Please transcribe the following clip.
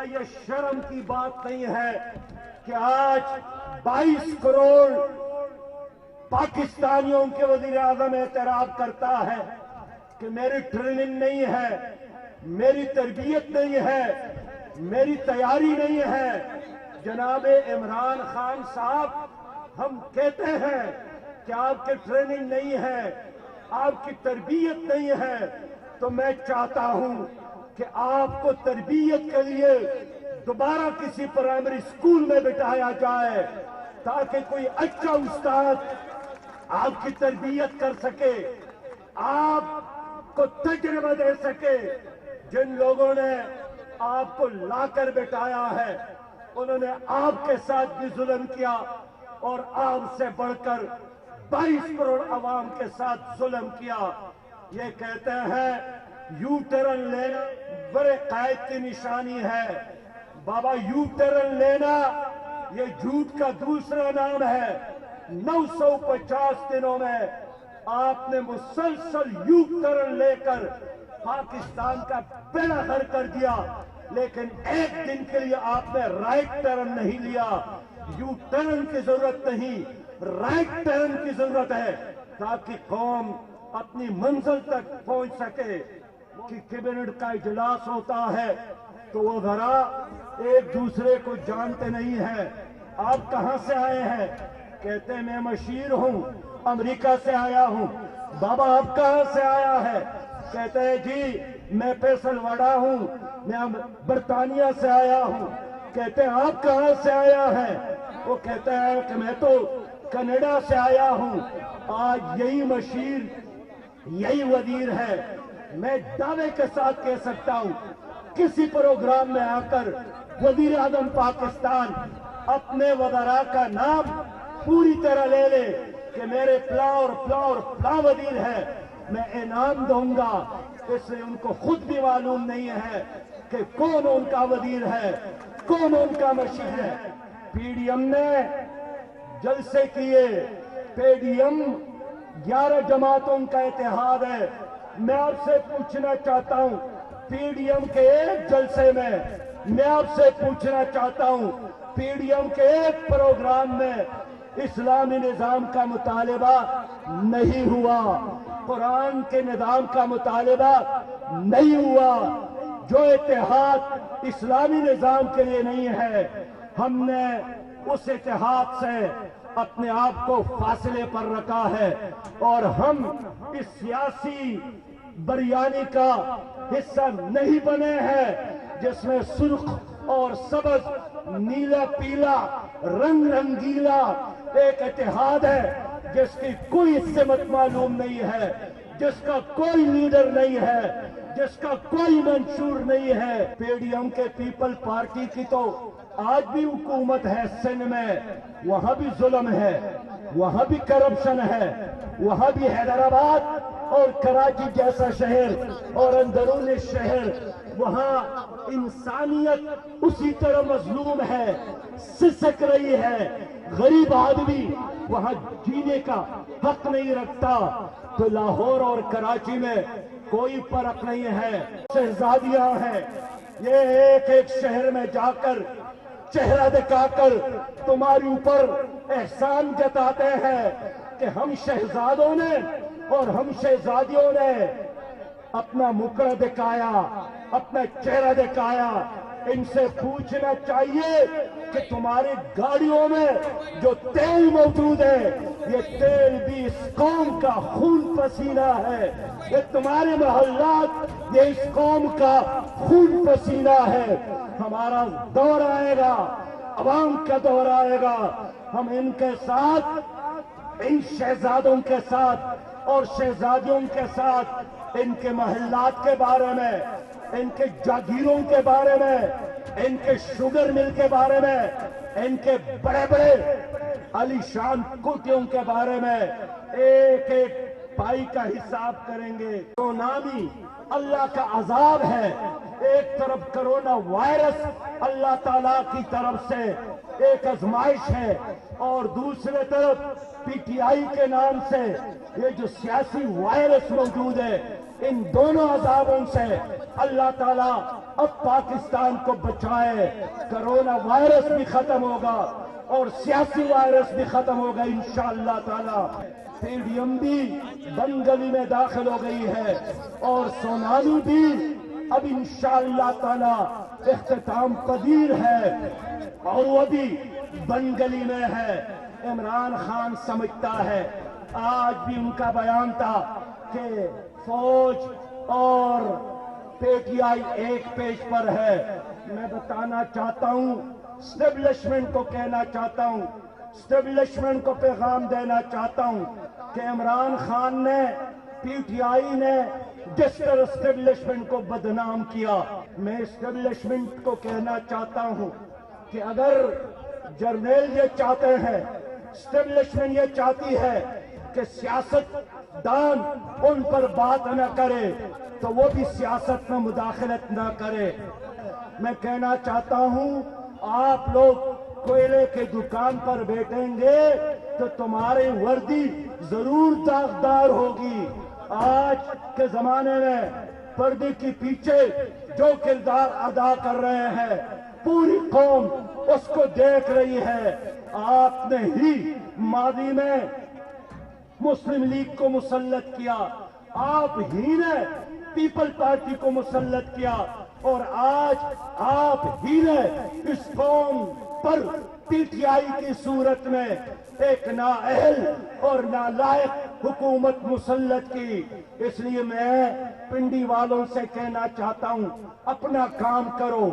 یہ شرم کی بات نہیں ہے کہ آج 22 کروڑ پاکستانیوں کے وزیر اعظم اعتراف کرتا ہے کہ میری ٹریننگ نہیں ہے، میری تربیت نہیں ہے، میری تیاری نہیں ہے۔ جناب عمران خان صاحب، ہم کہتے ہیں کہ آپ کی ٹریننگ نہیں ہے، آپ کی تربیت نہیں ہے، تو میں چاہتا ہوں کہ آپ کو تربیت کے لیے دوبارہ کسی پرائمری اسکول میں بٹھایا جائے تاکہ کوئی اچھا استاد آپ کی تربیت کر سکے، آپ کو تجربہ دے سکے۔ جن لوگوں نے آپ کو لا کر بٹھایا ہے انہوں نے آپ کے ساتھ بھی ظلم کیا اور آپ سے بڑھ کر 22 کروڑ عوام کے ساتھ ظلم کیا۔ یہ کہتے ہیں یو ٹرن لینا بڑے قائد کی نشانی ہے۔ بابا یو ٹرن لینا یہ جھوٹ کا دوسرا نام ہے۔ 950 دنوں میں آپ نے مسلسل یو ٹرن لے کر پاکستان کا بیڑا غرق کر دیا، لیکن ایک دن کے لیے آپ نے رائٹ ٹرن نہیں لیا۔ یو ٹرن کی ضرورت نہیں، رائٹ ٹرن کی ضرورت ہے تاکہ قوم اپنی منزل تک پہنچ سکے۔ کہ کیبنٹ کا اجلاس ہوتا ہے تو وہ ذرا ایک دوسرے کو جانتے نہیں ہیں۔ آپ کہاں سے آئے ہیں؟ کہتے ہیں میں مشیر ہوں، امریکہ سے آیا ہوں۔ بابا آپ کہاں سے آیا ہے؟ کہتے ہیں جی میں فیصل واڑہ ہوں، میں برطانیہ سے آیا ہوں۔ کہتے ہیں آپ کہاں سے آیا ہے؟ وہ کہتا ہے کہ میں تو کینیڈا سے آیا ہوں۔ آج یہی مشیر، یہی وزیر ہے۔ میں دعوے کے ساتھ کہہ سکتا ہوں کسی پروگرام میں آ کر وزیر اعظم پاکستان اپنے وزراء کا نام پوری طرح لے لے کہ میرے فلاں اور فلاں اور فلاں وزیر ہے، میں انعام دوں گا۔ اس لیے ان کو خود بھی معلوم نہیں ہے کہ کون ان کا وزیر ہے، کون ان کا مشیر ہے۔ پی ڈی ایم نے جلسے کیے، پی ڈی ایم 11 جماعتوں کا اتحاد ہے۔ میں آپ سے پوچھنا چاہتا ہوں پی ڈی ایم کے ایک جلسے میں آپ سے پوچھنا چاہتا ہوں پی ڈی ایم کے ایک پروگرام میں اسلامی نظام کا مطالبہ نہیں ہوا، قرآن کے نظام کا مطالبہ نہیں ہوا۔ جو اتحاد اسلامی نظام کے لیے نہیں ہے، ہم نے اس اتحاد سے اپنے آپ کو فاصلے پر رکھا ہے اور ہم اس سیاسی بریانی کا حصہ نہیں بنے ہیں جس میں سرخ اور سبز، نیلا پیلا، رنگ رنگیلا ایک اتحاد ہے جس کی کوئی سمت معلوم نہیں ہے، جس کا کوئی لیڈر نہیں ہے، جس کا کوئی منشور نہیں ہے۔ پی ڈی ایم کے پیپل پارٹی کی تو آج بھی حکومت ہے سندھ میں، وہاں بھی ظلم ہے، وہاں بھی کرپشن ہے، وہاں بھی حیدرآباد اور کراچی جیسا شہر اور اندرون شہر وہاں انسانیت اسی طرح مظلوم ہے، سسک رہی ہے، غریب آدمی وہاں جینے کا حق نہیں رکھتا۔ تو لاہور اور کراچی میں کوئی فرق نہیں ہے، شہزادیاں ہیں، یہ ایک ایک شہر میں جا کر چہرہ دکھا کر تمہارے اوپر احسان جتاتے ہیں کہ ہم شہزادوں نے اور ہم شہزادیوں نے اپنا مکر دکھایا، اپنا چہرہ دکھایا۔ ان سے پوچھنا چاہیے کہ تمہاری گاڑیوں میں جو تیل موجود ہے یہ تیل بھی اس قوم کا خون پسینہ ہے، یہ تمہارے محلات یہ اس قوم کا خون پسینہ ہے۔ ہمارا دور آئے گا، عوام کا دور آئے گا، ہم ان کے ساتھ، ان شہزادوں کے ساتھ اور شہزادیوں کے ساتھ ان کے محلات کے بارے میں، ان کے جاگیروں کے بارے میں، ان کے شوگر مل کے بارے میں، ان کے بڑے بڑے علی شان کوٹھیوں کے بارے میں ایک ایک پائی کا حساب کریں گے۔ سونامی اللہ کا عذاب ہے، ایک طرف کرونا وائرس اللہ تعالیٰ کی طرف سے ایک آزمائش ہے اور دوسرے طرف پی ٹی آئی کے نام سے یہ جو سیاسی وائرس موجود ہے ان دونوں عذابوں سے اللہ تعالیٰ اب پاکستان کو بچائے. کرونا وائرس بھی ختم ہوگا اور سیاسی وائرس بھی ختم ہوگا انشاءاللہ تعالیٰ. PDM بھی بند گلی میں داخل ہو گئی ہے اور سونامی بھی اب انشاءاللہ تعالیٰ اختتام پذیر ہے اور وہ بھی بند گلی میں ہے. عمران خان سمجھتا ہے، آج بھی ان کا بیان تھا کہ فوج اور PTI ایک پیج پر ہے. میں بتانا چاہتا ہوں، اسٹیبلشمنٹ کو کہنا چاہتا ہوں، اسٹیبلشمنٹ کو پیغام دینا چاہتا ہوں کہ عمران خان نے، PTI نے ڈسٹر اسٹیبلشمنٹ کو بدنام کیا. میں اسٹیبلشمنٹ کو کہنا چاہتا ہوں کہ اگر جرنیل یہ چاہتے ہیں، اسٹیبلشمنٹ یہ چاہتی ہے کہ سیاست دان ان پر بات نہ کرے تو وہ بھی سیاست میں مداخلت نہ کرے. میں کہنا چاہتا ہوں، آپ لوگ کوئلے کے دکان پر بیٹھیں گے تو تمہاری وردی ضرور داغدار ہوگی. آج کے زمانے میں پردے کے پیچھے جو کردار ادا کر رہے ہیں پوری قوم اس کو دیکھ رہی ہے. آپ نے ہی ماضی میں مسلم لیگ کو مسلط کیا، آپ ہی نے پیپل پارٹی کو مسلط کیا اور آج آپ ہی نے اس قوم پر PTI کی صورت میں ایک نااہل اور نالائق حکومت مسلط کی. اس لیے میں پنڈی والوں سے کہنا چاہتا ہوں، اپنا کام کرو.